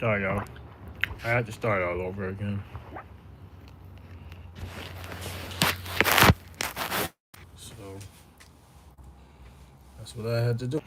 Sorry, y'all. I had to start all over again. So that's what I had to do.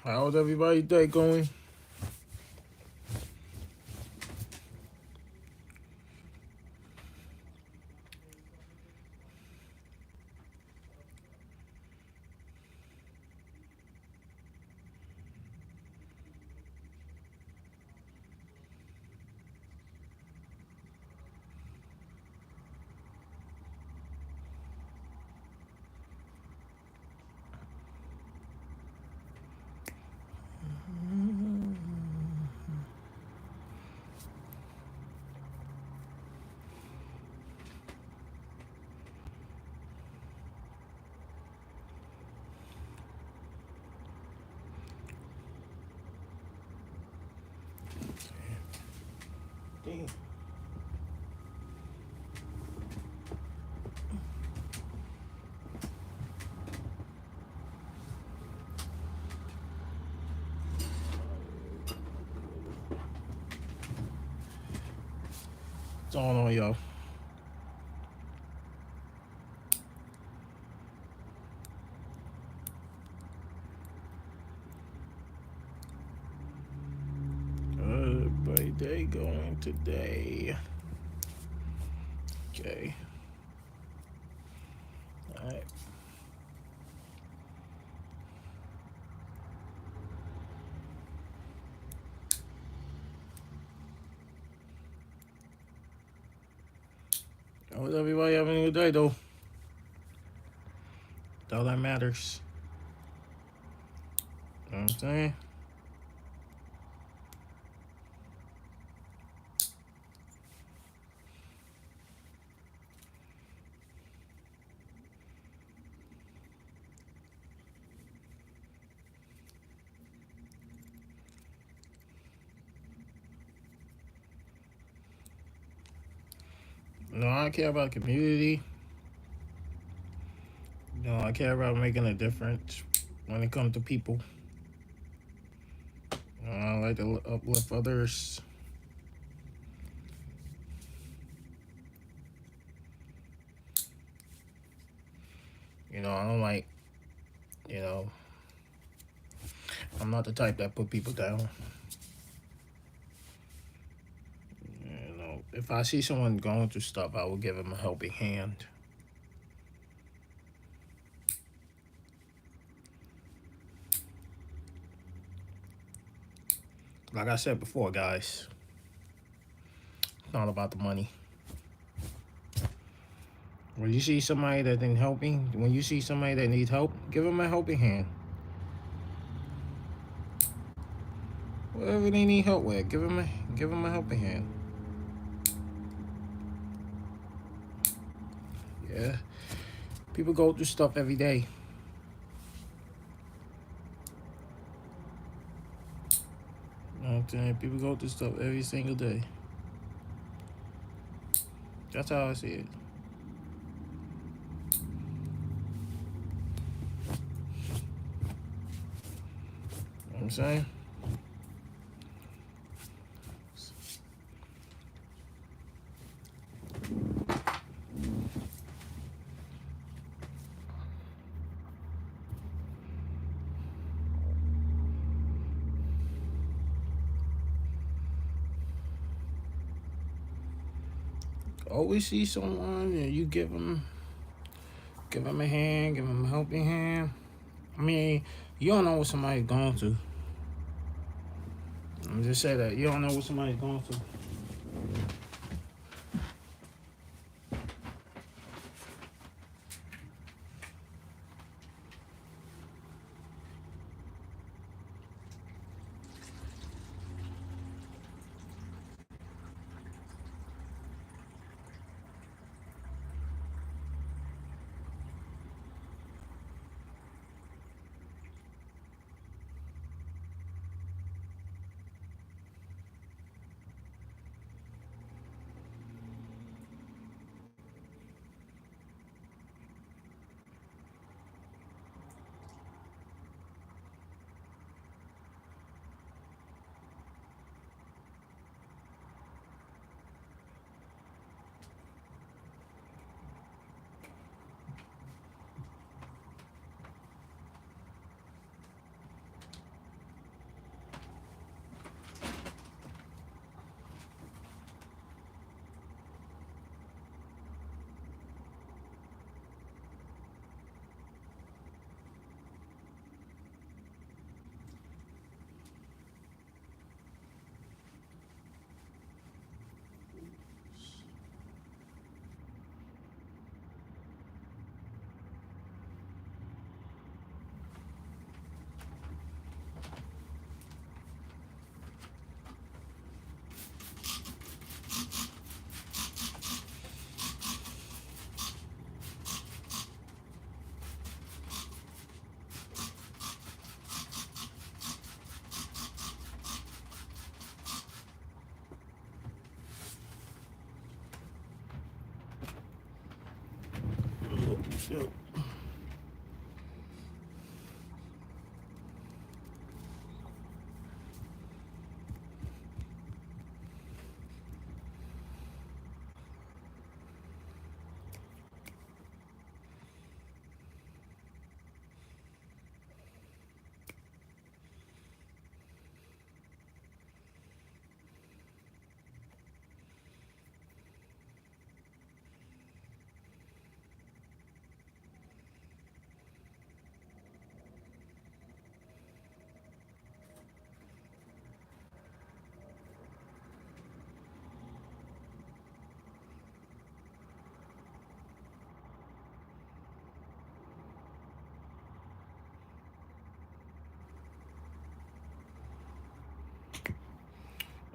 How's everybody's day going? Damn. What's going on, y'all? Everybody day going today? Okay. All right. How's everybody having a good day, though? That's all that matters. You know what I'm saying? No, I care about community. No, I care about making a difference when it comes to people. I like to uplift others. I don't like, you know, I'm not the type that put people down. If I see someone going through stuff, I will give them a helping hand. Like I said before, guys, it's not about the money. When you see somebody that ain't helping, when you see somebody that needs help, give them a helping hand. Whatever they need help with, give them a helping hand. Yeah, people go through stuff every day. You know what I'm saying? People go through stuff every single day. That's how I see it. You know what I'm saying? Always see someone and you give them a hand, give them a helping hand. I mean, you don't know what somebody's going through. I'm just saying that you don't know what somebody's going through. Shoot.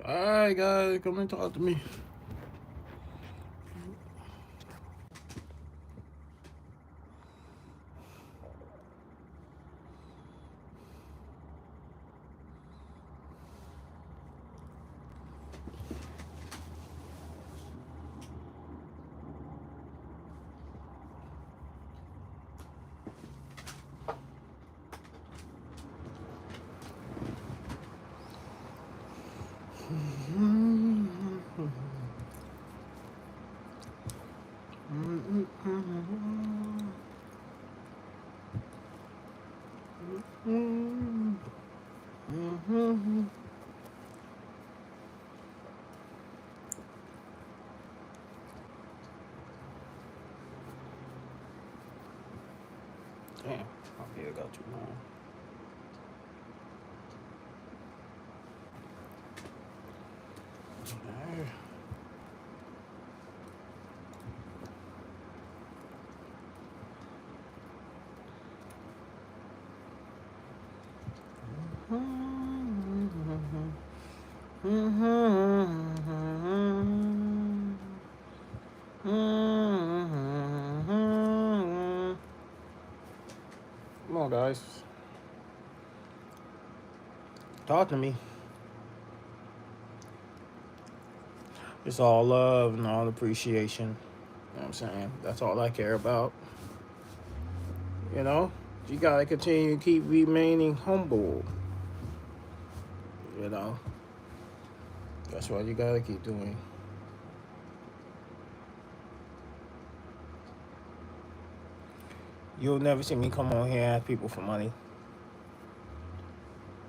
Alright, guys, come and talk to me. Damn, my beard got too long. Alright. Come on, guys. Talk to me. It's all love and all appreciation. You know what I'm saying? That's all I care about. You know? You gotta continue to keep remaining humble. You know? That's what you gotta keep doing. You'll never see me come on here and ask people for money.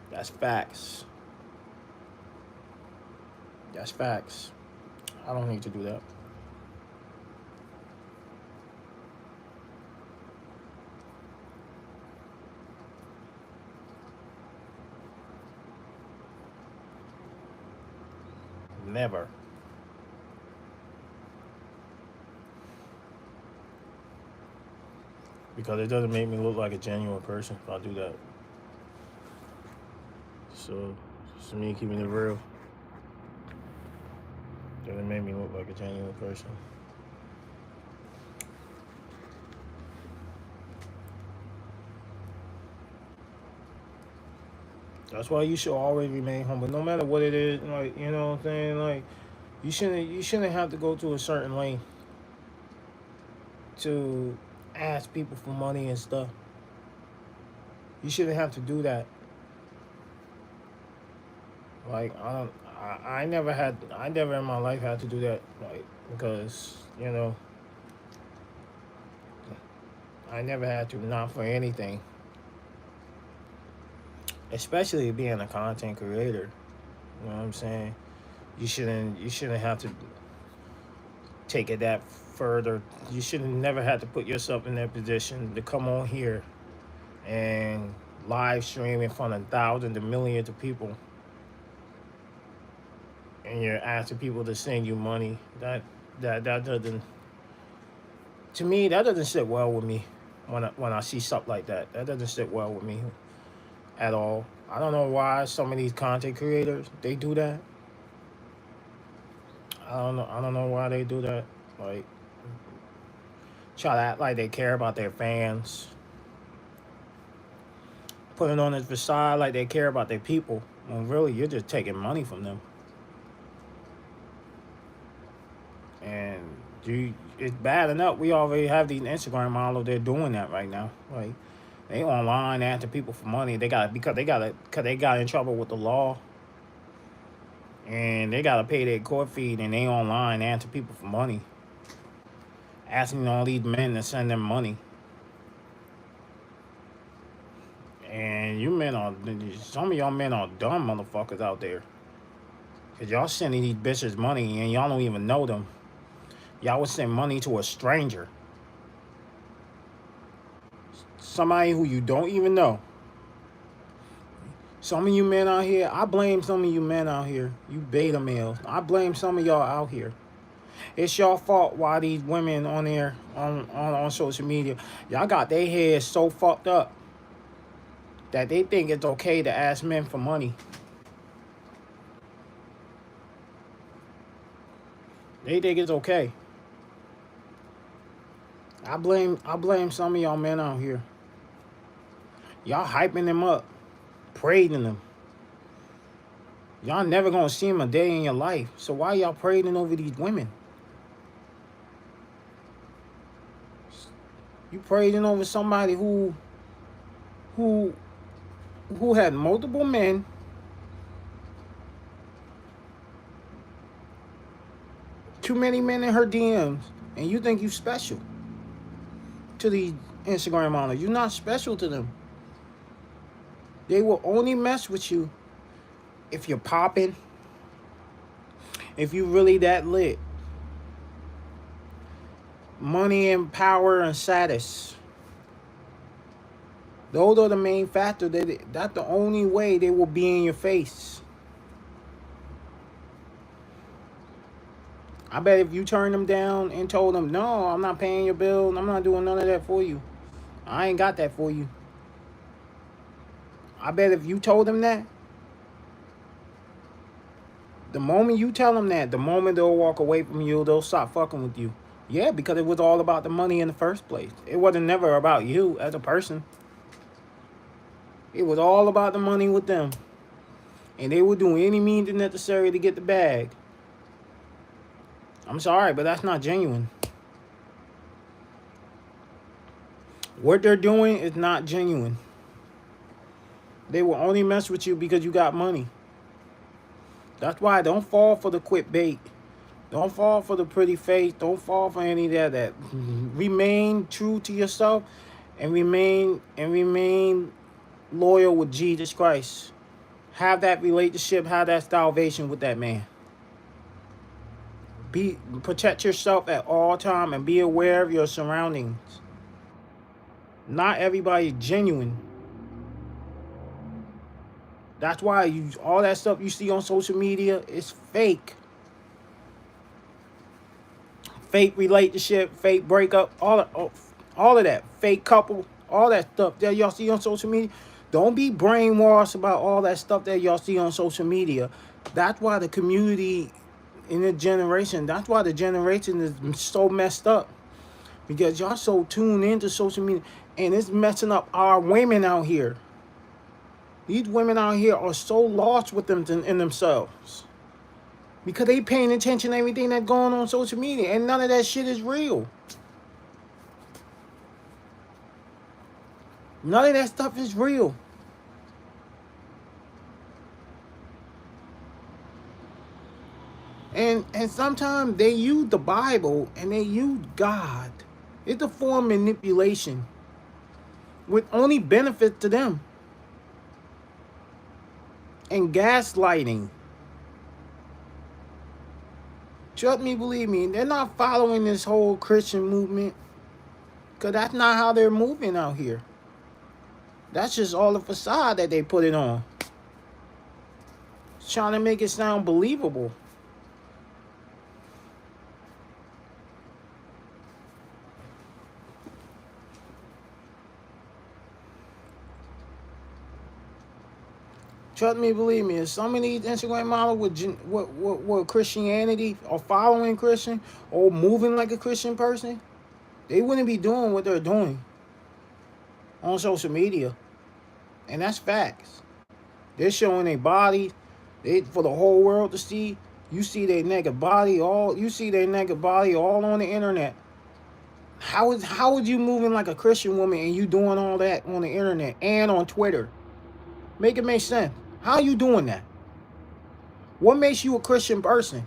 That's facts. That's facts. I don't need to do that. Never. Because it doesn't make me look like a genuine person if I do that. So, it's me keeping it real. Doesn't make me look like a genuine person. That's why you should always remain humble, no matter what it is. Like, you know what I'm saying? Like, you shouldn't have to go to a certain length to ask people for money and stuff. You shouldn't have to do that. Like, I never in my life had to do that. Like, because, you know, I never had to, not for anything. Especially being a content creator. You know what I'm saying? You shouldn't have to take it that further. You shouldn't never have to put yourself in that position to come on here and live stream in front of thousands and millions of people, and you're asking people to send you money. That doesn't, to me, that doesn't sit well with me when I see stuff like that. That doesn't sit well with me at all. I don't know why some of these content creators, they do that. I don't know why they do that. Like, try to act like they care about their fans. Putting on this facade like they care about their people, when really you're just taking money from them. And It's bad enough. We already have these Instagram models. They're doing that right now. Like they online after people for money. They got because they got in trouble with the law, and they gotta pay their court fee. And they online after people for money, asking all these men to send them money. And you men are some of y'all men are dumb motherfuckers out there. Cause y'all sending these bitches money and y'all don't even know them. Y'all would send money to a stranger. Somebody who you don't even know. Some of you men out here, I blame some of you men out here. You beta males. I blame some of y'all out here. It's your fault why these women on there on social media, y'all got their heads so fucked up that they think it's okay to ask men for money. They think it's okay. I blame some of y'all men out here. Y'all hyping them up, praising them. Y'all never gonna see them a day in your life. So why y'all praising over these women? You praising over somebody who had multiple men, too many men in her DMs, and you think you special to these Instagram models. You're not special to them. They will only mess with you if you're popping, if you really that lit. Money and power and status. Those are the main factors. That's the only way they will be in your face. I bet if you turned them down and told them, no, I'm not paying your bill, I'm not doing none of that for you. I ain't got that for you. I bet if you told them that, the moment you tell them that, the moment they'll walk away from you, they'll stop fucking with you. Yeah, because it was all about the money in the first place. It wasn't never about you as a person. It was all about the money with them. And they would do any means necessary to get the bag. I'm sorry, but that's not genuine. What they're doing is not genuine. They will only mess with you because you got money. That's why don't fall for the quick bait. Don't fall for the pretty face. Don't fall for any of that. Remain true to yourself and remain loyal with Jesus Christ. Have that relationship, have that salvation with that man. Protect yourself at all time and be aware of your surroundings. Not everybody's genuine. That's why all that stuff you see on social media is fake. Fake relationship, fake breakup, all of that. Fake couple, all that stuff that y'all see on social media. Don't be brainwashed about all that stuff that y'all see on social media. That's why the community in the generation, that's why the generation is so messed up. Because y'all so tuned into social media and it's messing up our women out here. These women out here are so lost with them in themselves. Because they paying attention to everything that's going on social media. And none of that shit is real. None of that stuff is real. And sometimes they use the Bible and they use God. It's a form of manipulation. With only benefit to them. And gaslighting. Trust me, believe me, they're not following this whole Christian movement. Because that's not how they're moving out here. That's just all the facade that they put it on. It's trying to make it sound believable. Trust me, believe me, if some of these Instagram models with Christianity or following Christian or moving like a Christian person, they wouldn't be doing what they're doing on social media. And that's facts. They're showing their body for the whole world to see. You see their naked body all. You see their naked body all on the internet. How is you moving like a Christian woman and you doing all that on the internet and on Twitter? Make it make sense. How you doing that? What makes you a Christian person?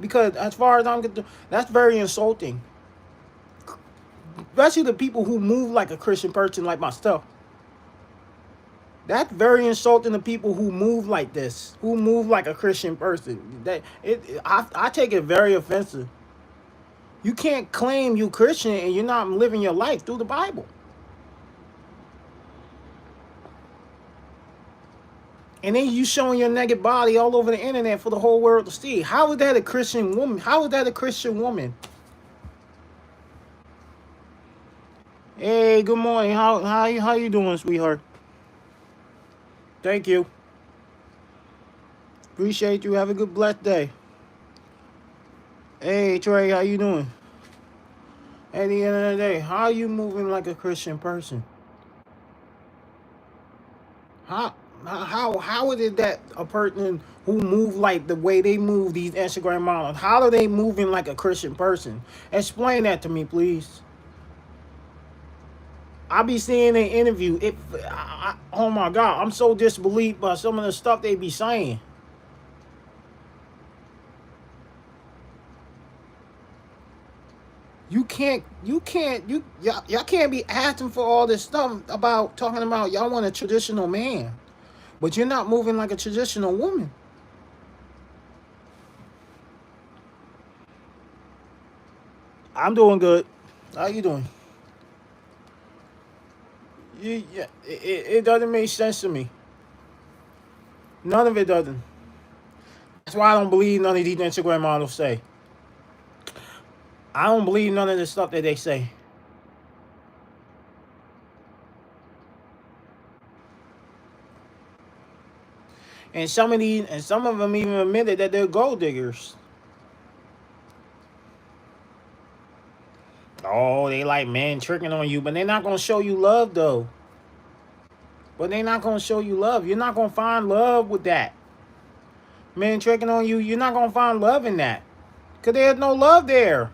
Because as far as I'm concerned, that's very insulting. Especially the people who move like a Christian person like myself. That's very insulting to people who move like this, who move like a Christian person. I take it very offensive. You can't claim you Christian and you're not living your life through the Bible. And then you showing your naked body all over the internet for the whole world to see. How is that a Christian woman? How is that a Christian woman? Hey, good morning. How you doing, sweetheart? Thank you. Appreciate you. Have a good blessed day. Hey Trey, how you doing? At the end of the day, how are you moving like a Christian person? How is it that a person who move like the way they move, these Instagram models, how are they moving like a Christian person? Explain that to me, please. I be seeing an interview. Oh my God, I'm so disbelieved by some of the stuff they be saying. Y'all can't be asking for all this stuff about talking about y'all want a traditional man, but you're not moving like a traditional woman. I'm doing good. How you doing? It doesn't make sense to me. None of it doesn't. That's why I don't believe none of these Instagram models say. I don't believe none of the stuff that they say. And some of them even admitted that they're gold diggers. Oh, they like men tricking on you, but they're not gonna show you love though. But they're not gonna show you love. You're not gonna find love with that. Men tricking on you, you're not gonna find love in that. Cause there's no love there.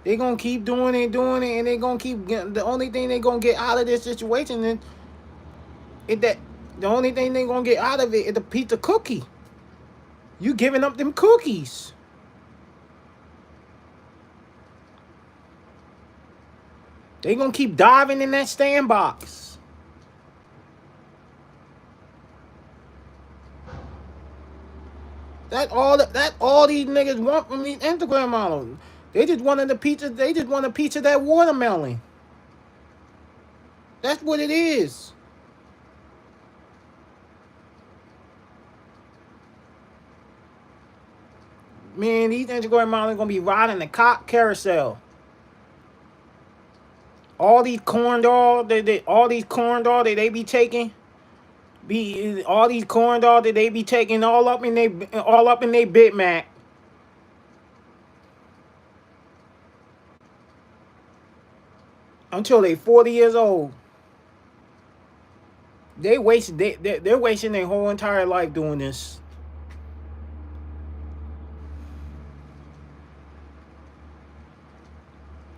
They gonna keep doing it, and they gonna keep getting, the only thing they gonna get out of this situation is that the only thing they gonna get out of it is a piece of cookie. You giving up them cookies. They gonna keep diving in that sandbox. That all these niggas want from these Instagram models. They just wanted a pizza. They just want a piece of that watermelon. That's what it is. Man, these Instagram models gonna be riding the cop carousel. All these corn dogs, all these corn dogs that they be taking, all these corn dogs that they be taking all up in they Big Mac. Until they 40 years old. They're wasting their whole entire life doing this.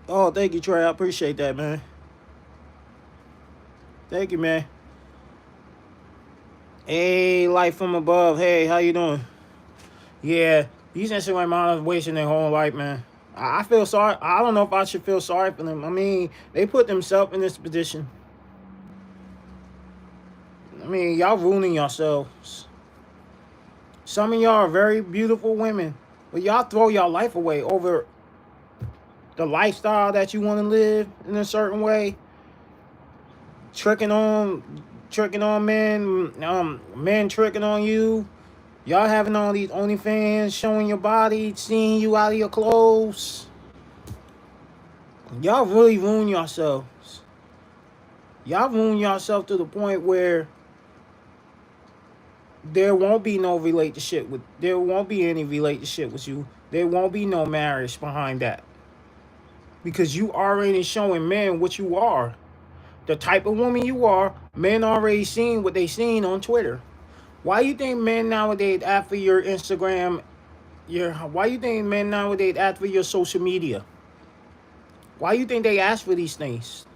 Oh, thank you, Trey. I appreciate that, man. Thank you, man. Hey, life from above. Hey, how you doing? Yeah, these Instagram models wasting their whole life, man. I feel sorry. I don't know if I should feel sorry for them. I mean, they put themselves in this position. I mean, y'all ruining yourselves. Some of y'all are very beautiful women, but y'all throw y'all life away over the lifestyle that you want to live in a certain way. Tricking on men, men tricking on you. Y'all having all these OnlyFans showing your body, seeing you out of your clothes. Y'all really ruin yourselves. Y'all ruin yourself to the point where there won't be any relationship with you. There won't be no marriage behind that. Because you already showing men what you are. The type of woman you are, men already seen what they seen on Twitter. Why you think men nowadays after your Instagram, why you think men nowadays after your social media? Why you think they ask for these things?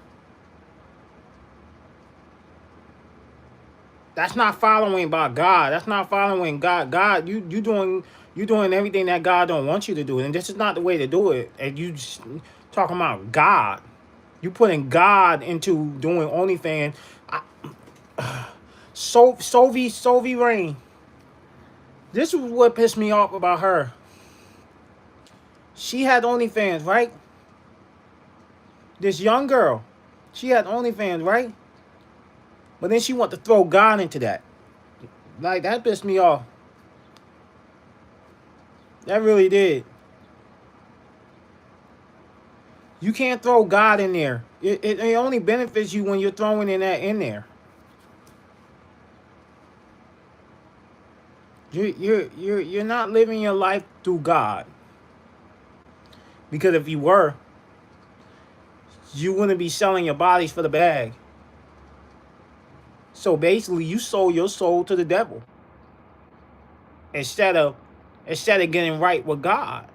That's not following by God. That's not following God. God, you doing everything that God don't want you to do, and this is not the way to do it. And you just talking about God. You putting God into doing OnlyFans. Sovi Rain. This is what pissed me off about her. She had OnlyFans, right? This young girl, she had OnlyFans, right? But then she want to throw God into that. Like, that pissed me off. That really did. You can't throw God in there. It only benefits you when you're throwing in there. You're not living your life through God. Because if you were, you wouldn't be selling your bodies for the bag. So basically, you sold your soul to the devil instead of getting right with God.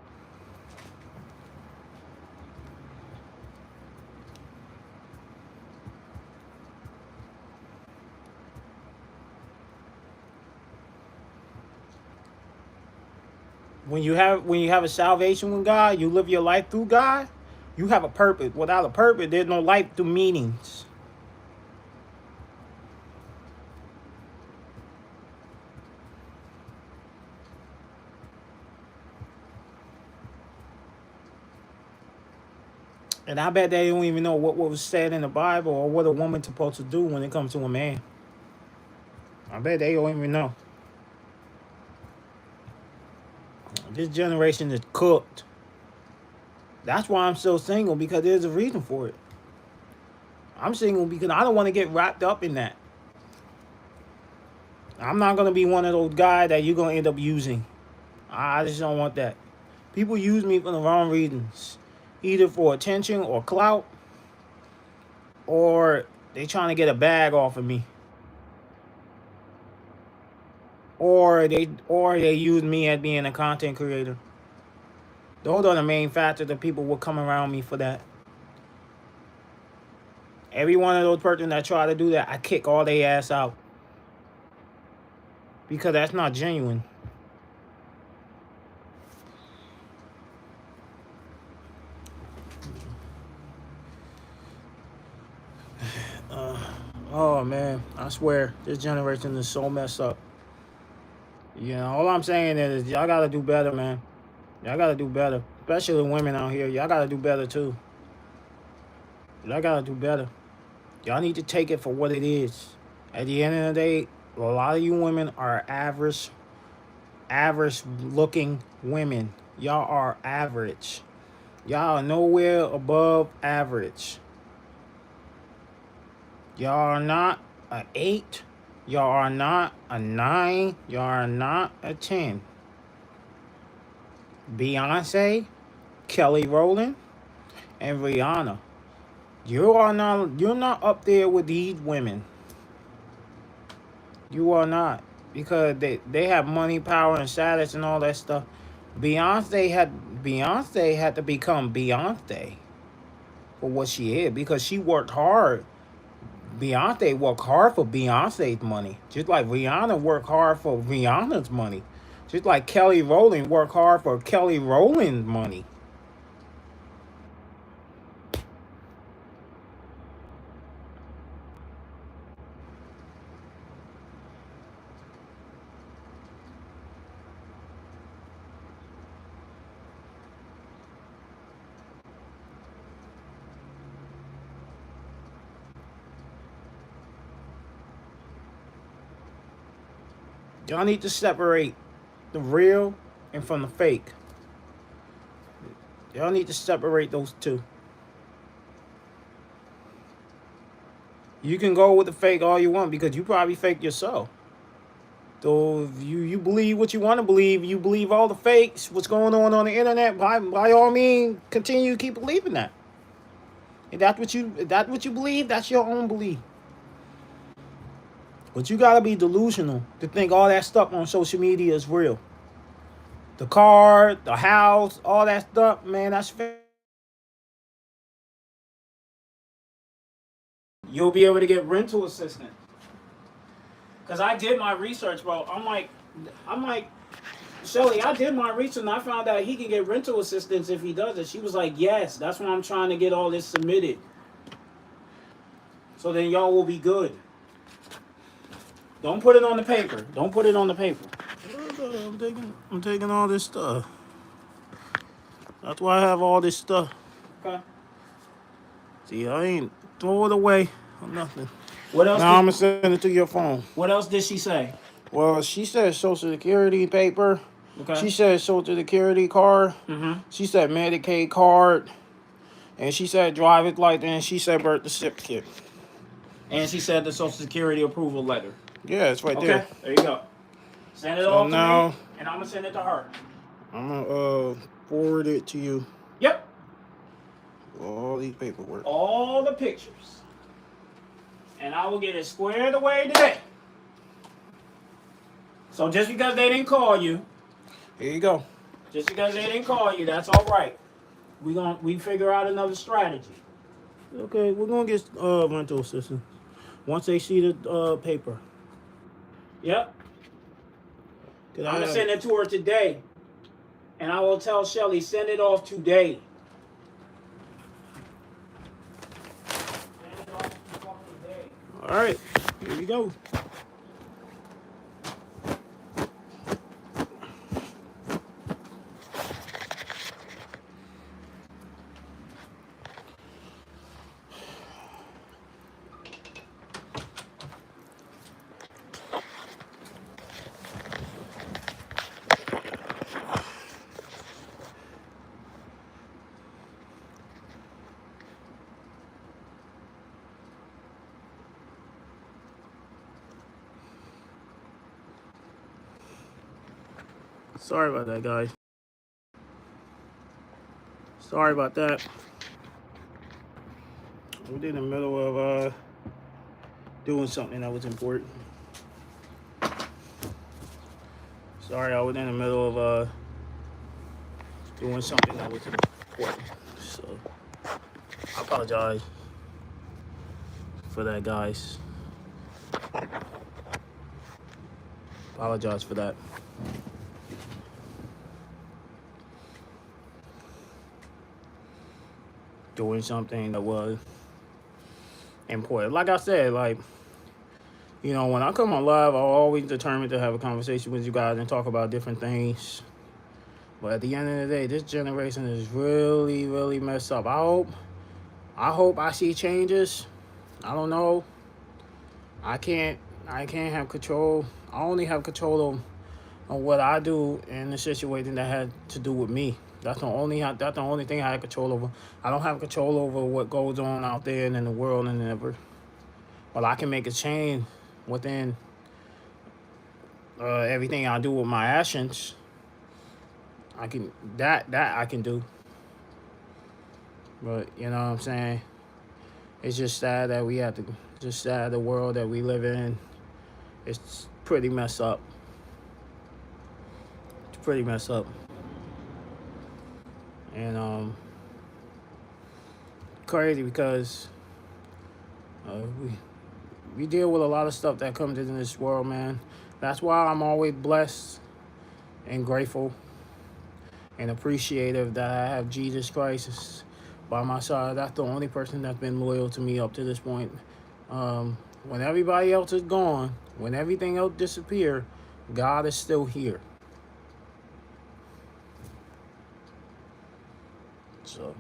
When you have a salvation with God, you live your life through God. You have a purpose. Without a purpose, there's no life through meanings. And I bet they don't even know what was said in the Bible or what a woman's supposed to do when it comes to a man. I bet they don't even know. This generation is cooked. That's why I'm still single, because there's a reason for it. I'm single because I don't want to get wrapped up in that. I'm not going to be one of those guys that you're going to end up using. I just don't want that. People use me for the wrong reasons. Either for attention or clout, or they trying to get a bag off of me. Or they use me as being a content creator. Those are the main factors that people will come around me for that. Every one of those persons that try to do that, I kick all their ass out. Because that's not genuine. Oh man, I swear, this generation is so messed up. You know, all I'm saying is y'all gotta do better, man. Y'all gotta do better. Especially the women out here. Y'all gotta do better too. Y'all gotta do better. Y'all need to take it for what it is. At the end of the day, a lot of you women are average looking women. Y'all are average. Y'all are nowhere above average. Y'all are not a 8. Y'all are not a 9. Y'all are not a 10. Beyonce, Kelly Rowland, and Rihanna. You're not up there with these women. You are not. Because they have money, power, and status and all that stuff. Beyonce had to become Beyonce for what she is, because she worked hard. Beyonce worked hard for Beyonce's money. Just like Rihanna worked hard for Rihanna's money. Just like Kelly Rowland worked hard for Kelly Rowland's money. Y'all need to separate the real and from the fake. Y'all need to separate those two. You can go with the fake all you want, because you probably fake yourself. So if you believe what you want to believe, you believe all the fakes, what's going on the internet, by all means, continue to keep believing that. If that's what you believe, that's your own belief. But you gotta be delusional to think all that stuff on social media is real. The car, the house, all that stuff, man, that's fake. You'll be able to get rental assistance. Cause I did my research, bro. I'm like, Shelly, I did my research and I found out he can get rental assistance if he does it. She was like, yes, that's why I'm trying to get all this submitted. So then y'all will be good. Don't put it on the paper. Don't put it on the paper. I'm taking all this stuff. That's why I have all this stuff. Okay. See, I ain't throw it away or nothing. What else? Now I'm gonna send it to your phone. What else did she say? Well, she said Social Security paper. Okay. She said Social Security card. Mm-hmm. She said Medicaid card. And she said driver's license. And she said birth certificate. And she said the Social Security approval letter. Yeah, it's right there. Okay, there you go. Send it all to me, and I'm gonna send it to her. I'm gonna forward it to you. Yep. All these paperwork. All the pictures. And I will get it squared away today. So just because they didn't call you, here you go. Just because they didn't call you, that's all right. We figure out another strategy. Okay, we're gonna get rental assistance once they see the paper. Yep. I'm gonna send it to her today, and I will tell Shelly send it off today. Send it off today. All right, here we go. Sorry about that, guys. Sorry about that. We're in the middle of doing something that was important. Sorry, I was in the middle of doing something that was important. So I apologize for that, guys. Apologize for that. Doing something that was important. Like I said, when I come on live, I'm always determined to have a conversation with you guys and talk about different things. But at the end of the day, this generation is really, really messed up. I hope I see changes. I don't know. I can't have control. I only have control on what I do in the situation that had to do with me. That's the only thing I have control over. I don't have control over what goes on out there and in the world and ever. But I can make a change within everything I do with my actions. I can I can do. But you know what I'm saying? It's just sad that we have to. Just sad the world that we live in. It's pretty messed up. It's pretty messed up. And crazy because we deal with a lot of stuff that comes in this world, man. That's why I'm always blessed and grateful and appreciative that I have Jesus Christ by my side. That's the only person that's been loyal to me up to this point. When everybody else is gone, when everything else disappears, God is still here. So,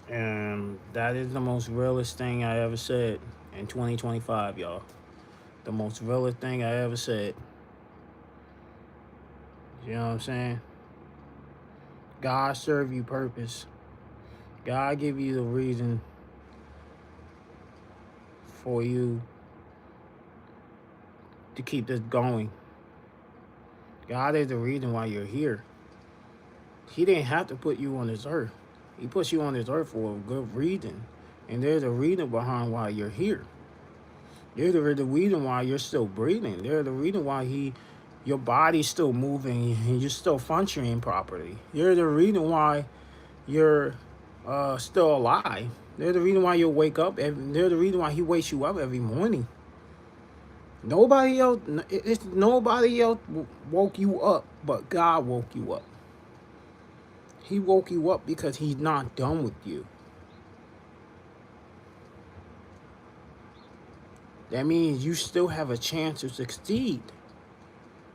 and that is the most realest thing I ever said in 2025, y'all. The most realest thing I ever said. You know what I'm saying? God serve you purpose. God give you the reason for you to keep this going. God is the reason why you're here. He didn't have to put you on this earth. He puts you on this earth for a good reason. And there's a reason behind why you're here. They're the reason why you're still breathing. They're the reason why your body's still moving and you're still functioning properly. They're the reason why you're still alive. They're the reason why you wake up. They're the reason why he wakes you up every morning. Nobody else. It's nobody else woke you up, but God woke you up. He woke you up because he's not done with you. That means you still have a chance to succeed.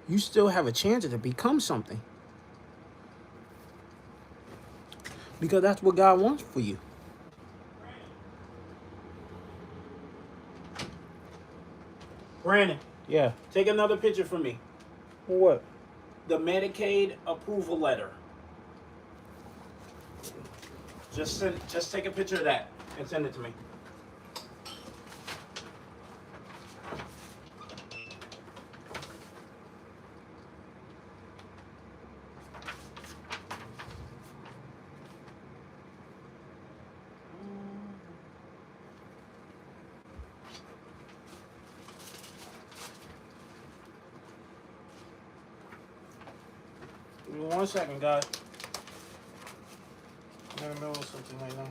You still have a chance to become something. Because that's what God wants for you. Brandon, Yeah. take another picture for me. What? The Medicaid approval letter. Just take a picture of that and send it to me. Give me 1 second, guys. I'm in the middle of something right now.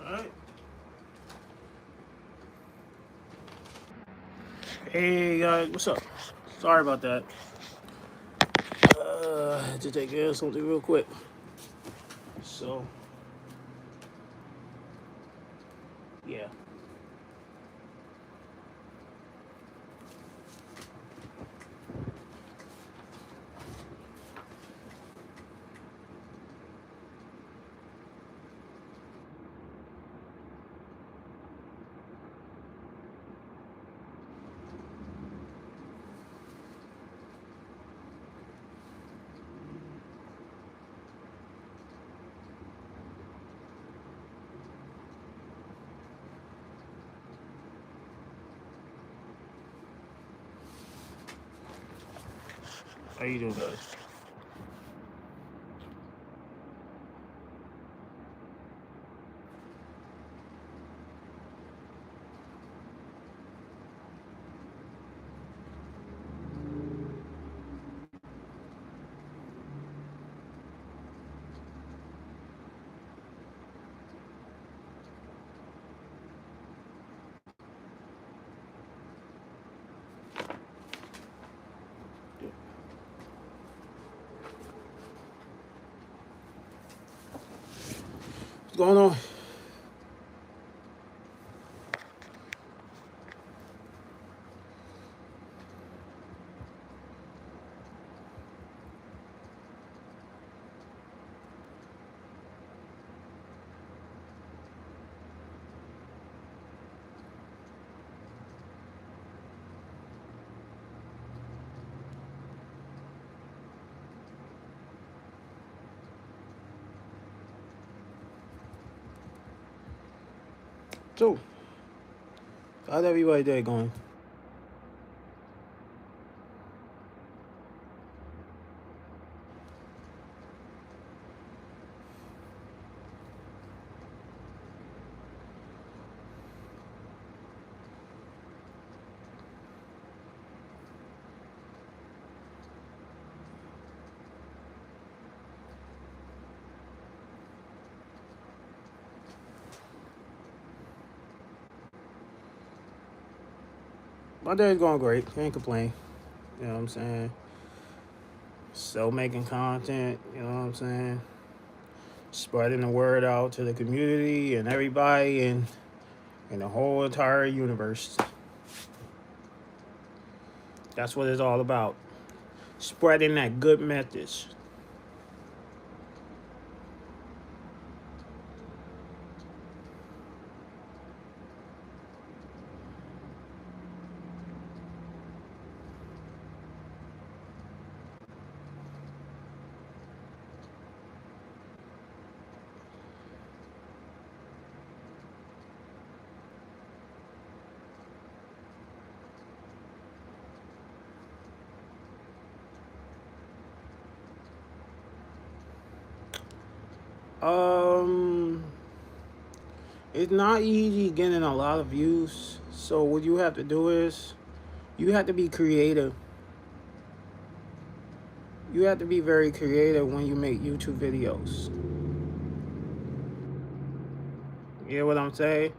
All right. Hey guys, what's up? Sorry about that. I had to take care of something real quick. So, yeah. How you doing, guys? What's going on? So, how's everybody day going? My day's going great. Can't complain. You know what I'm saying? Still making content, you know what I'm saying? Spreading the word out to the community and everybody and in the whole entire universe. That's what it's all about. Spreading that good message. Um, it's not easy getting a lot of views. So what you have to do is you have to be creative. You have to be very creative when you make YouTube videos. You know what I'm saying?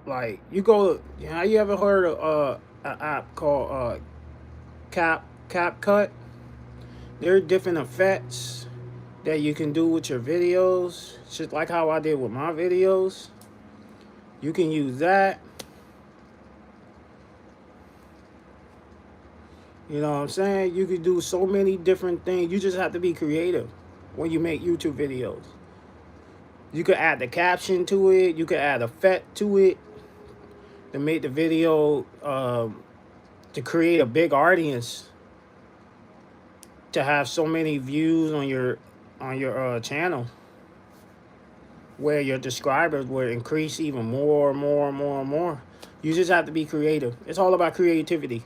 Like you go, have you ever heard of an app called CapCut? There are different effects that you can do with your videos, just like how I did with my videos. You can use that. You know what I'm saying? You can do so many different things. You just have to be creative when you make YouTube videos. You could add the caption to it. You could add effect to it to make the video to create a big audience, to have so many views on your channel, where your subscribers will increase even more and more and more and more. You just have to be creative. It's all about creativity.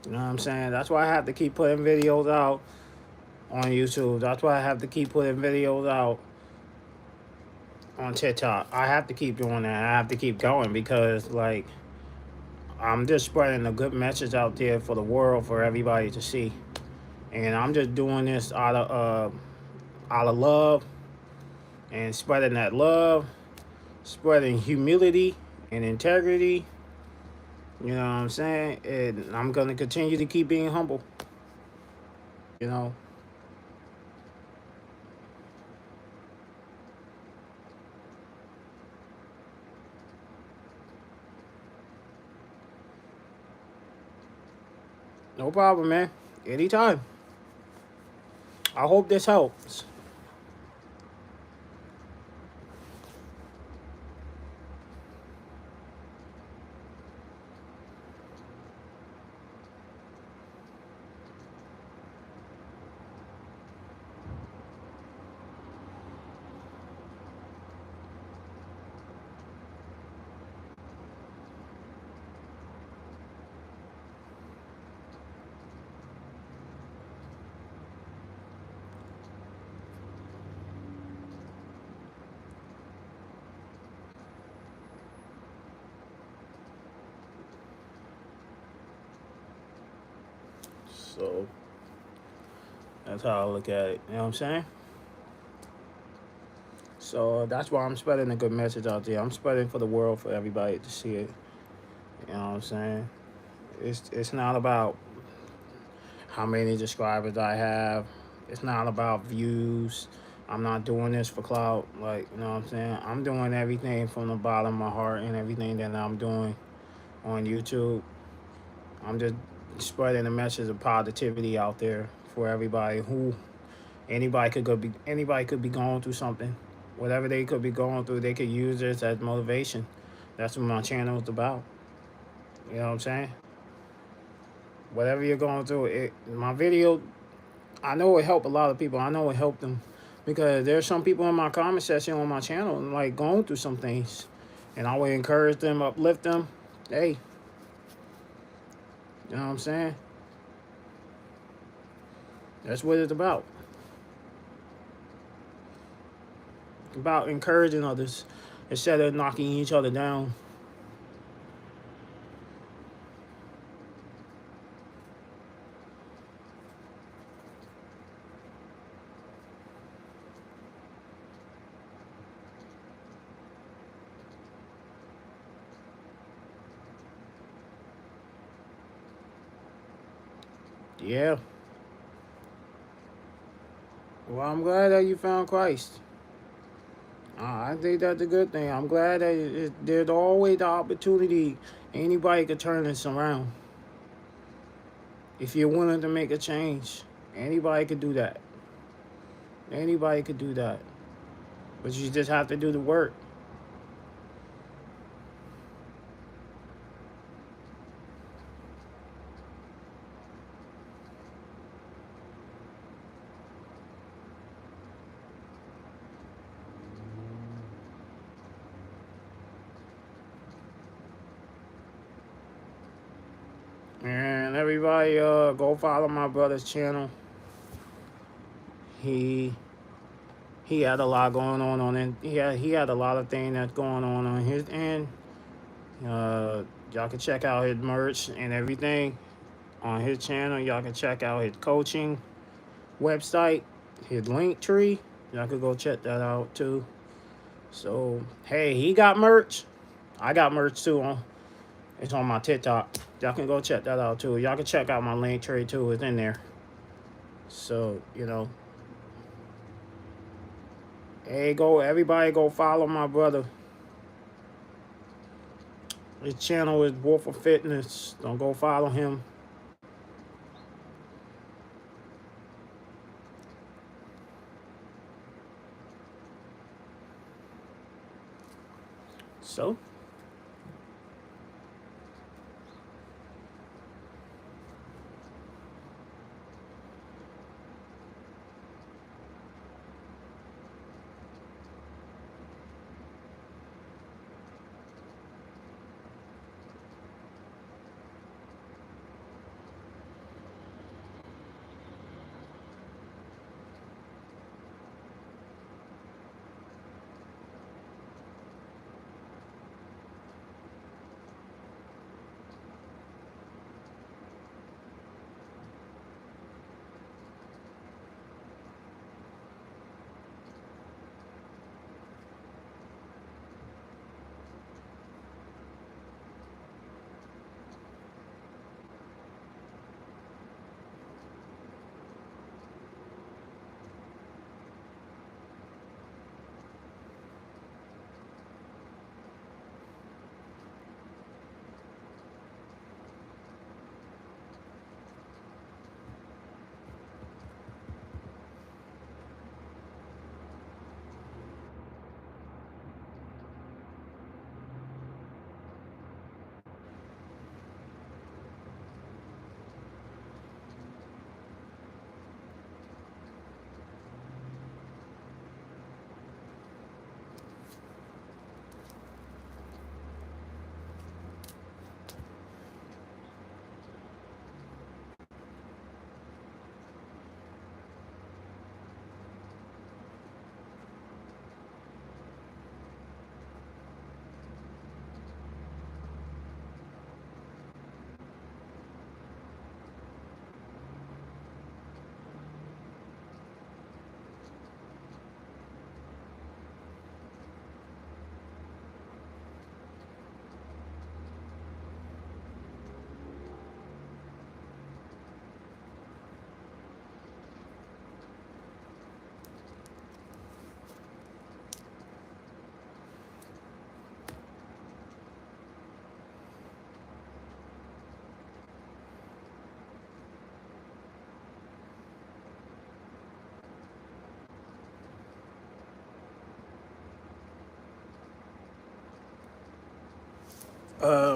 You know what I'm saying? That's why I have to keep putting videos out on YouTube. That's why I have to keep putting videos out on TikTok. I have to keep doing that. I have to keep going because, like, I'm just spreading a good message out there for the world, for everybody to see. And I'm just doing this out of love, and spreading that love, spreading humility and integrity. You know what I'm saying? And I'm gonna continue to keep being humble. You know, no problem, man. Anytime. I hope this helps. So that's how I look at it. You know what I'm saying? So that's why I'm spreading a good message out there. I'm spreading for the world, for everybody to see it. You know what I'm saying? It's not about how many subscribers I have. It's not about views. I'm not doing this for clout. Like, you know what I'm saying? I'm doing everything from the bottom of my heart, and everything that I'm doing on YouTube. I'm just spreading a message of positivity out there for everybody. Anybody could be going through something. Whatever they could be going through, they could use this as motivation. That's what my channel is about. You know what I'm saying? Whatever you're going through, my video, I know it helped a lot of people. I know it helped them because there's some people in my comment section on my channel like going through some things, and I would encourage them, uplift them. Hey, you know what I'm saying? That's what it's about. It's about encouraging others instead of knocking each other down. Yeah. Well, I'm glad that you found Christ. I think that's a good thing. I'm glad that there's always the opportunity. Anybody could turn this around. If you're willing to make a change, anybody could do that. Anybody could do that. But you just have to do the work. And everybody, go follow my brother's channel. He he had a lot going on it. He had a lot of things that's going on his end. Y'all can check out his merch and everything on his channel. Y'all can check out his coaching website, his link tree. Y'all could go check that out too. So hey, he got merch. I got merch too. It's on my TikTok. Y'all can go check that out too. Y'all can check out my link tree too. It's in there. So hey, everybody go follow my brother. His channel is Wolf of Fitness. Don't go follow him. So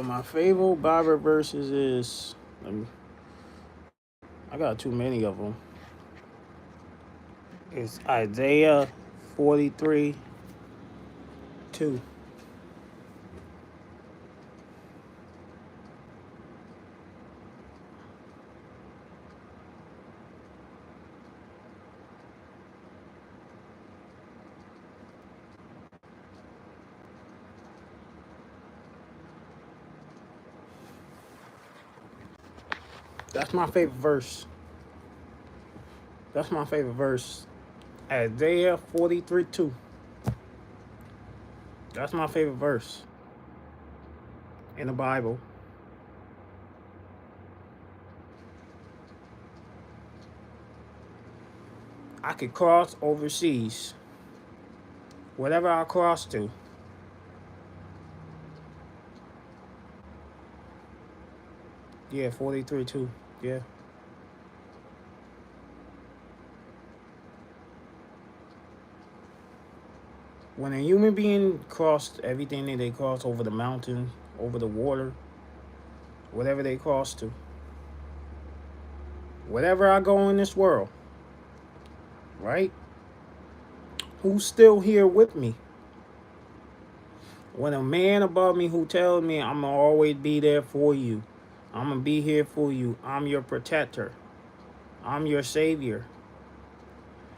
my favorite Bible verses is I got too many of them. It's Isaiah 43:2. That's my favorite verse. That's my favorite verse. Isaiah 43:2. That's my favorite verse in the Bible. I could cross overseas, whatever I cross to. Yeah, 43 too. Yeah. When a human being crossed everything that they cross over the mountain, over the water, whatever they cross to, whatever I go in this world, right? Who's still here with me? When a man above me who tells me I'm gonna always be there for you, I'm gonna be here for you, I'm your protector, I'm your savior,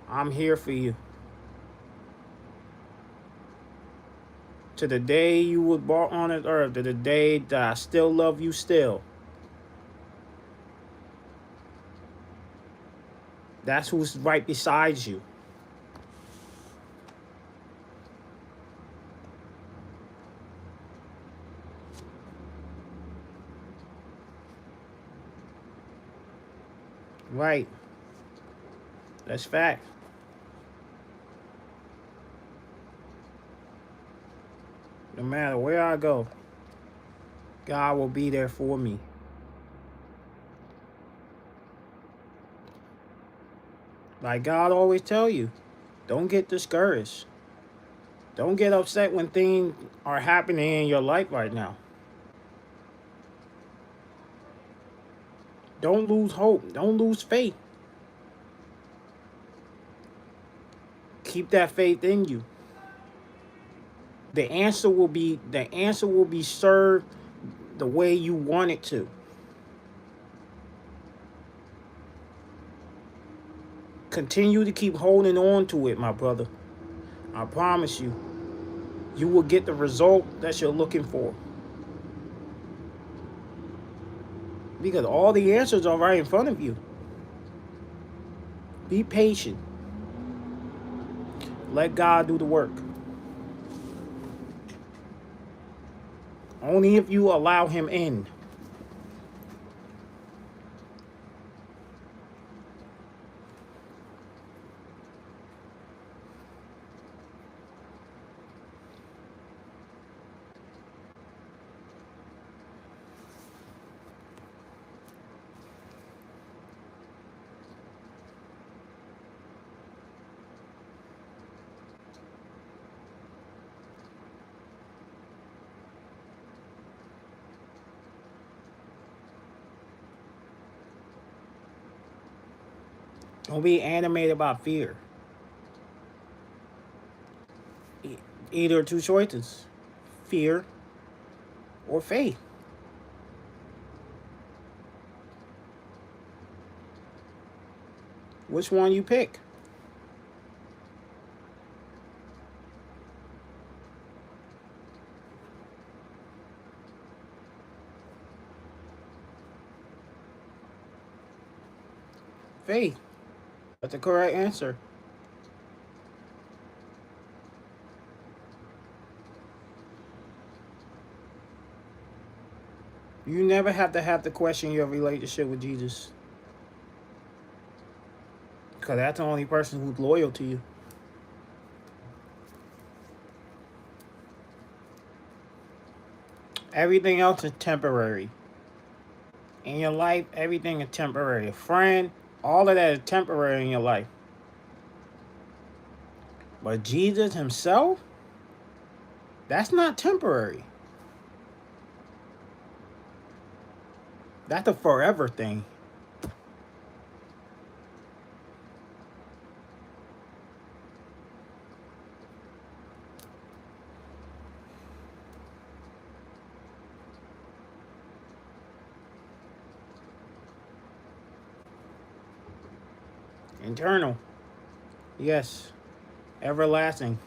I'm here for you. To the day you was born on this earth, to the day that I still love you still. That's who's right beside you. Right. That's fact. No matter where I go, God will be there for me. Like God always tell you, don't get discouraged. Don't get upset when things are happening in your life right now. Don't lose hope. Don't lose faith. Keep that faith in you. The answer will be served the way you want it to. Continue to keep holding on to it, my brother. I promise you, you will get the result that you're looking for. Because all the answers are right in front of you. Be patient. Let God do the work. Only if you allow him in. Don't be animated by fear. Either two choices, fear or faith. Which one you pick? Faith. That's the correct answer. You never have to question your relationship with Jesus. Because that's the only person who's loyal to you. Everything else is temporary. In your life, everything is temporary. A friend, all of that is temporary in your life. But Jesus himself, that's not temporary. That's a forever thing. Eternal. Yes. Everlasting.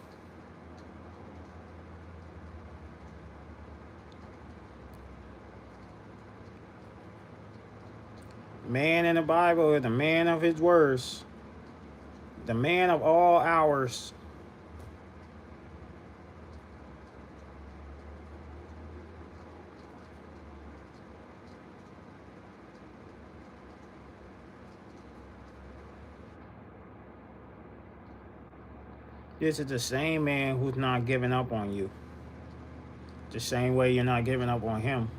Man in the Bible is the man of his words. The man of all hours. This is the same man who's not giving up on you. The same way you're not giving up on him.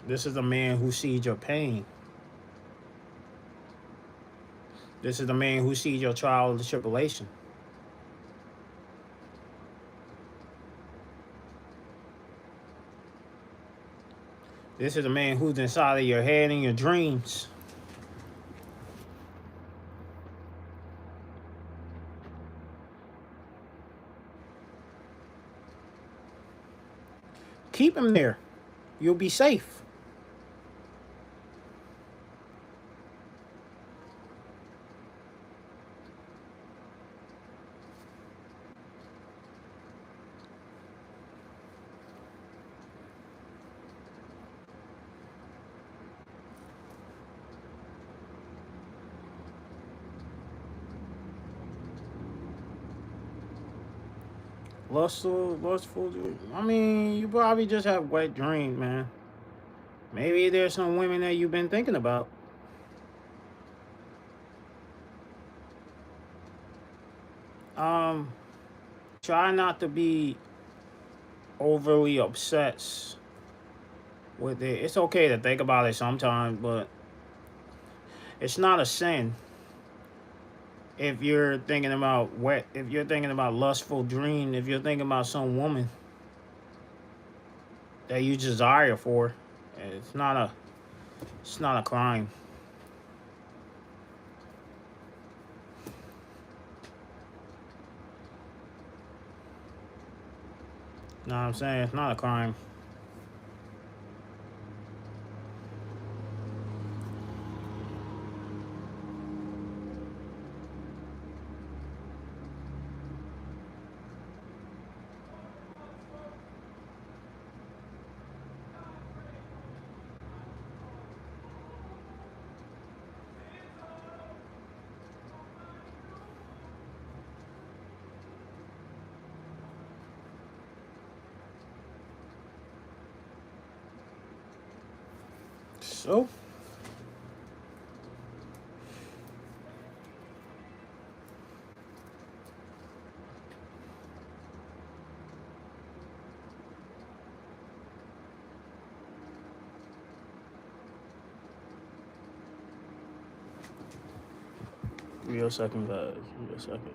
This is a man who sees your pain. This is the man who sees your trial and tribulation. This is a man who's inside of your head and your dreams. Keep him there. You'll be safe. Lustful. I mean, you probably just have wet dreams, man. Maybe there's some women that you've been thinking about. Um, Try not to be overly obsessed with it. It's okay to think about it sometimes, but it's not a sin if you're thinking about if you're thinking about lustful dream, if you're thinking about some woman that you desire for. It's not a crime. You know what I'm saying? It's not a crime. So, real second, guys. Real second.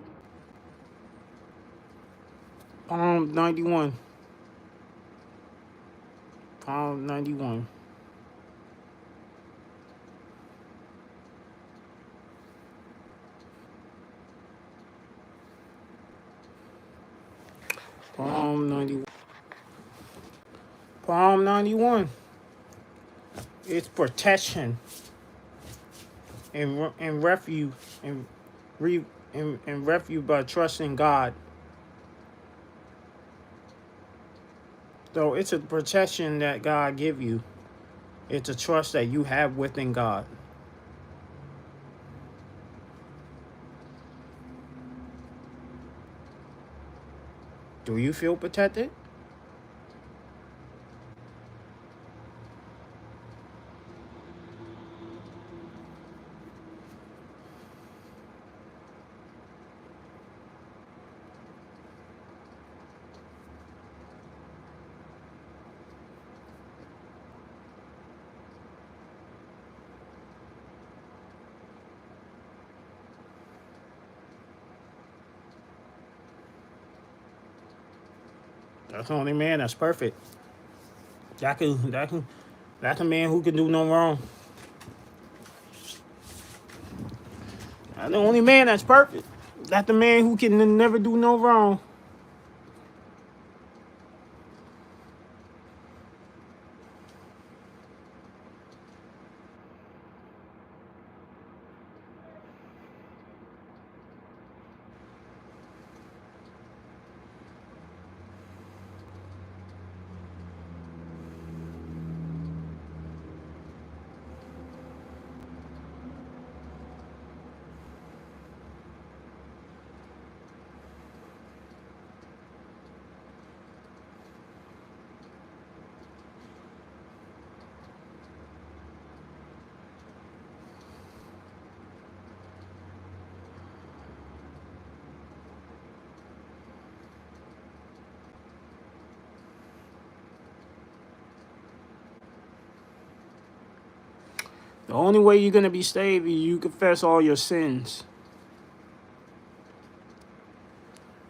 91. 91. Palm 91. Palm 91. It's protection and refuge and refuge by trusting God. So it's a protection that God give you. It's a trust that you have within God. Do you feel protected? That's the only man that's perfect. That's a man who can do no wrong. That's the only man that's perfect. That's the man who can never do no wrong. The only way you're going to be saved is you confess all your sins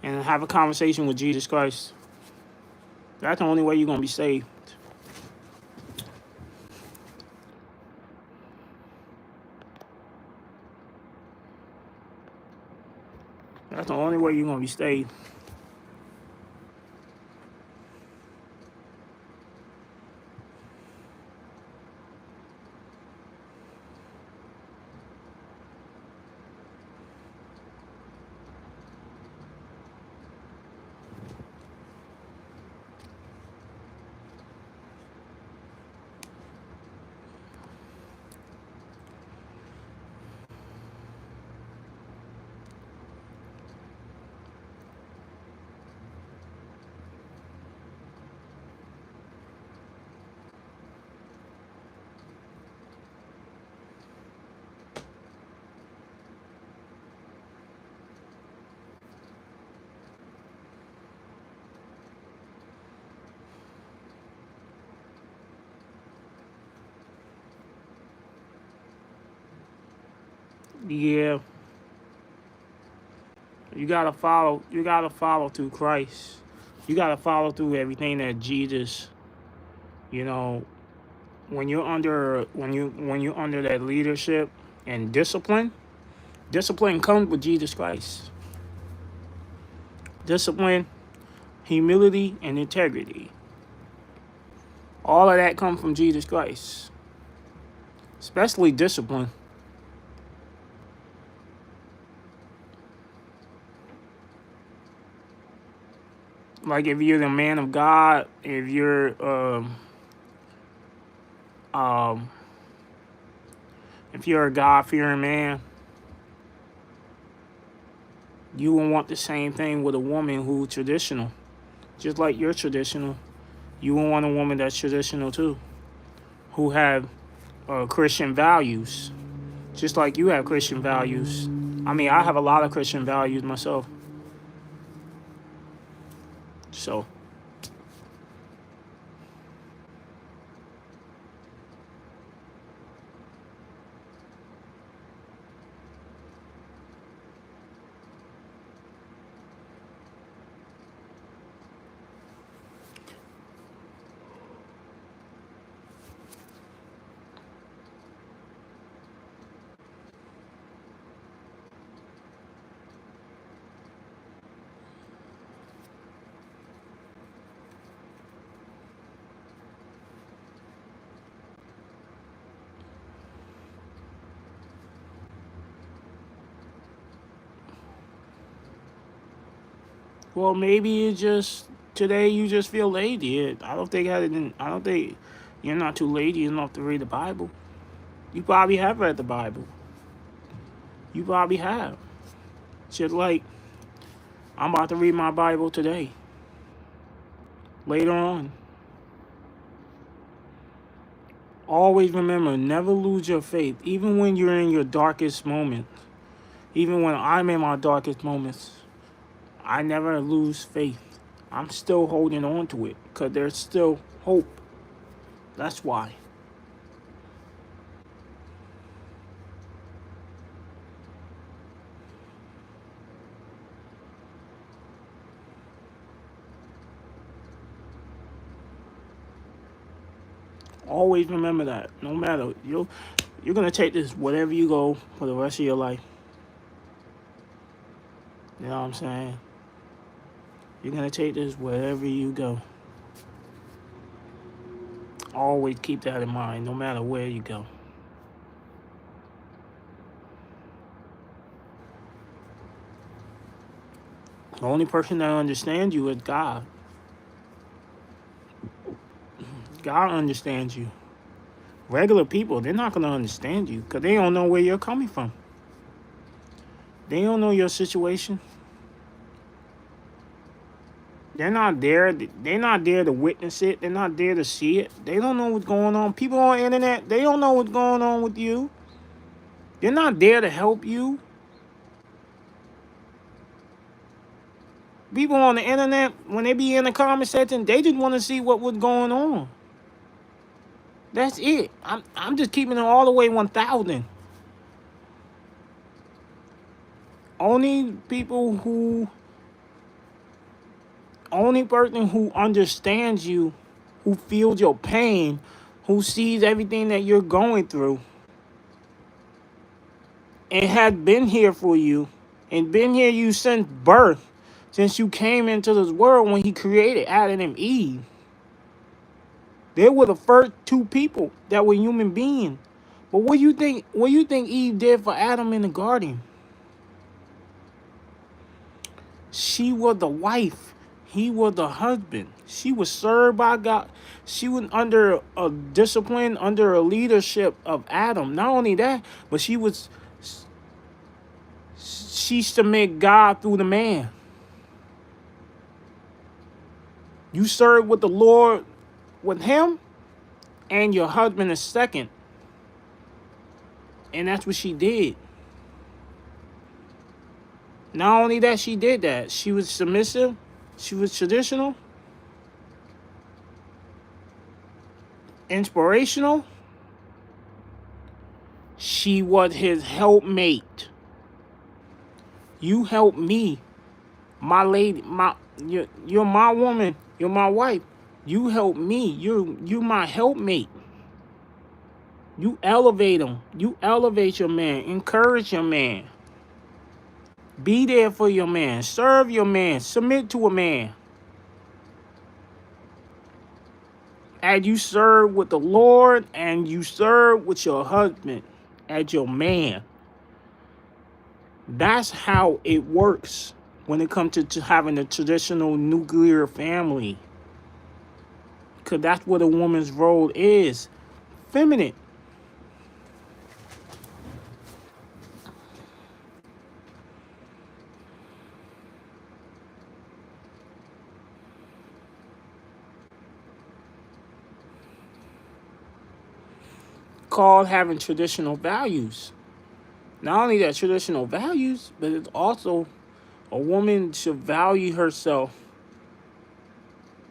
and have a conversation with Jesus Christ. That's the only way you're going to be saved. That's the only way you're going to be saved. Yeah. You gotta follow. You gotta follow through Christ. You gotta follow through everything that Jesus. You know, when you're under that leadership and discipline, discipline comes with Jesus Christ. Discipline, humility, and integrity. All of that comes from Jesus Christ. Especially discipline. Like if you're the man of God, if you're if you're a God-fearing man, you will want the same thing with a woman who's traditional. Just like you're traditional, you will want a woman that's traditional too, who have Christian values, just like you have Christian values. I mean, I have a lot of Christian values myself. So, well, maybe you just today you just feel lazy. I don't think you're not too lazy enough to read the Bible. You probably have read the Bible. You probably have. Just like I'm about to read my Bible today. Later on. Always remember, never lose your faith, even when you're in your darkest moment. Even when I'm in my darkest moments, I never lose faith. I'm still holding on to it because there's still hope. That's why. Always remember that. No matter, you're going to take this wherever you go for the rest of your life. You know what I'm saying? You're going to take this wherever you go. Always keep that in mind, no matter where you go. The only person that understands you is God. God understands you. Regular people, they're not going to understand you because they don't know where you're coming from. They don't know your situation. They're not there. They're not there to witness it. They're not there to see it. They don't know what's going on. People on the internet, they don't know what's going on with you. They're not there to help you. People on the internet, when they be in the comment section, they just want to see what was going on. That's it. I'm just keeping it all the way 1,000. Only people who, only person who understands you, who feels your pain, who sees everything that you're going through, and has been here for you, and been here you since birth, since you came into this world when he created Adam and Eve. They were the first two people that were human beings. But what do you think? What do you think Eve did for Adam in the garden? She was the wife. He was the husband. She was served by God. She was under a discipline, under a leadership of Adam. Not only that, but she submit God through the man. You serve with the Lord with him, and your husband is second. And that's what she did. Not only that, she did that. She was submissive. She was traditional, inspirational. She was his helpmate. You help me, my lady, you're my woman, you're my wife. You help me. You my helpmate. You elevate him. You elevate your man. Encourage your man. Be there for your man. Serve your man. Submit to a man. As you serve with the Lord and you serve with your husband as your man. That's how it works when it comes to having a traditional nuclear family. Because that's what a woman's role is. Feminine. Called having traditional values. Not only that traditional values, but it's also a woman should value herself,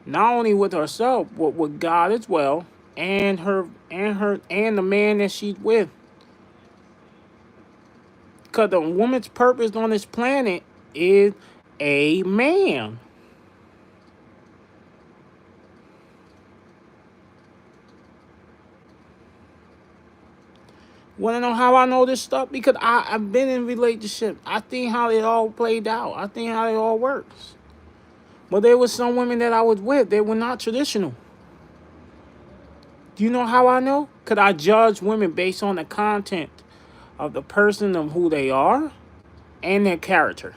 not only with herself, but with God as well, and the man that she's with. Because the woman's purpose on this planet is a man. Want to know how I know this stuff? Because I've been in relationships. I think how it all played out. I think how it all works. But there was some women that I was with. They were not traditional. Do you know how I know? Because I judge women based on the content of the person, of who they are, and their character.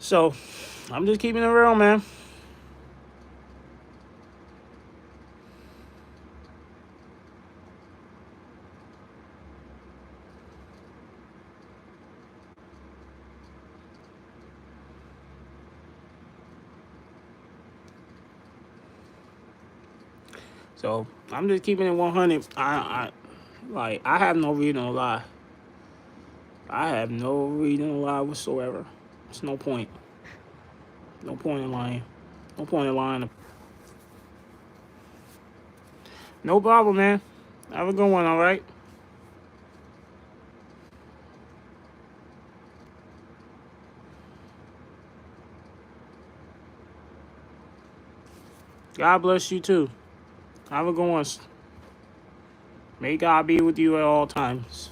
So, I'm just keeping it real, man. So, I'm just keeping it 100. I have no reason to lie. I have no reason to lie whatsoever. There's no point. No point in lying. No point in lying. No problem, man. Have a good one, all right? God bless you, too. Have a good one. May God be with you at all times.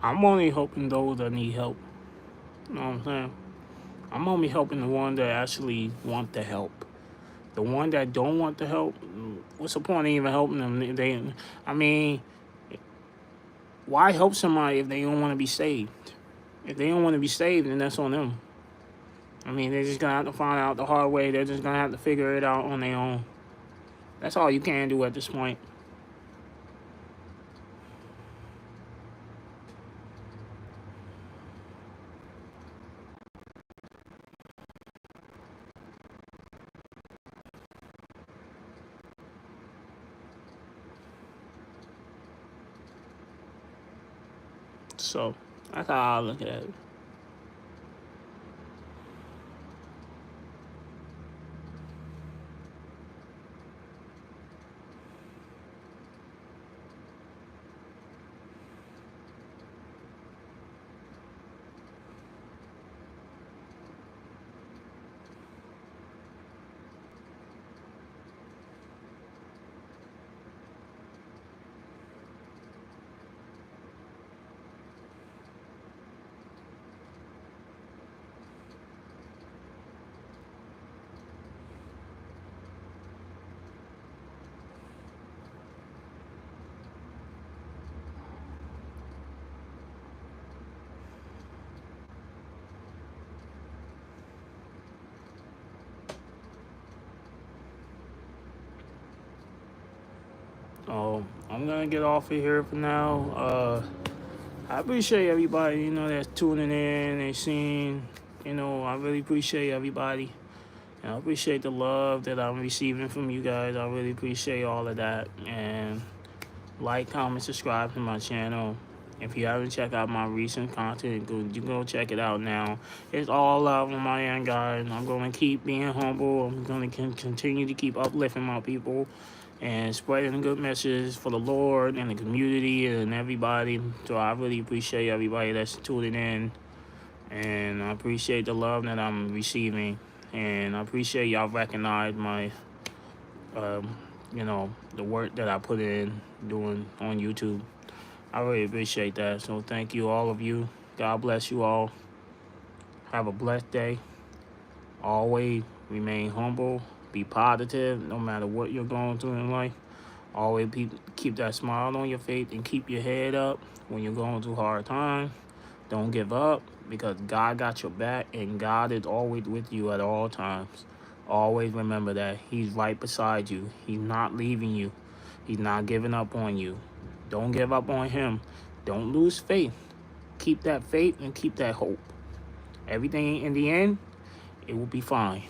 I'm only helping those that need help. You know what I'm saying? I'm only helping the one that actually want the help. The one that don't want the help, what's the point of even helping them? I mean, why help somebody if they don't want to be saved? If they don't want to be saved, then that's on them. I mean, they're just gonna have to find out the hard way. They're just gonna have to figure it out on their own. That's all you can do at this point. So that's how I look at it. I'm gonna get off of here for now. I appreciate everybody, that's tuning in and seeing. I really appreciate everybody. And I appreciate the love that I'm receiving from you guys. I really appreciate all of that. And like, comment, subscribe to my channel. If you haven't checked out my recent content, you can go check it out now. It's all love on my end, guys. I'm going to keep being humble. I'm going to continue to keep uplifting my people and spreading good messages for the Lord and the community and everybody. So I really appreciate everybody that's tuning in. And I appreciate the love that I'm receiving. And I appreciate y'all recognize my, the work that I put in doing on YouTube. I really appreciate that. So thank you, all of you. God bless you all. Have a blessed day. Always remain humble. Be positive no matter what you're going through in life. Always keep that smile on your face and keep your head up when you're going through hard times. Don't give up because God got your back and God is always with you at all times. Always remember that He's right beside you. He's not leaving you. He's not giving up on you. Don't give up on Him. Don't lose faith. Keep that faith and keep that hope. Everything in the end, it will be fine.